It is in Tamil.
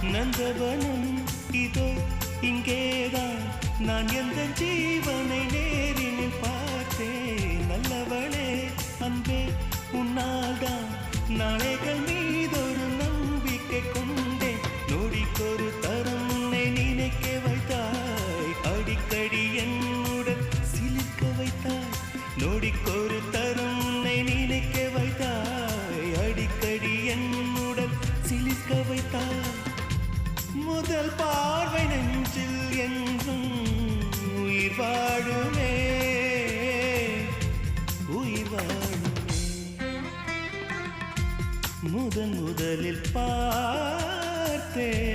நந்தவனம் இதோ இங்கேதான் நான் எந்த ஜீவனை நேரினில் பார்த்தேன் நல்லவளே அன்பே உன்னால்தான் நாளைகள் மீதொரு நம்பிக்கை கொண்டேன் நொடிக்கொரு தரம் உன்னை நினைக்க வைத்தாய் அடிக்கடி என்னுடன் சிலிர்க்க வைத்தாய் நொடிக்கொரு தரம் உன்னை நினைக்க வைத்தாய் அடிக்கடி என்னுடன் சிலிர்க்க வைத்தாய் முதல் பார்வை நெஞ்சில் என்றும் உயிர் வாழுமே உயிர் வாழுமே முதலில் பார்த்தேன்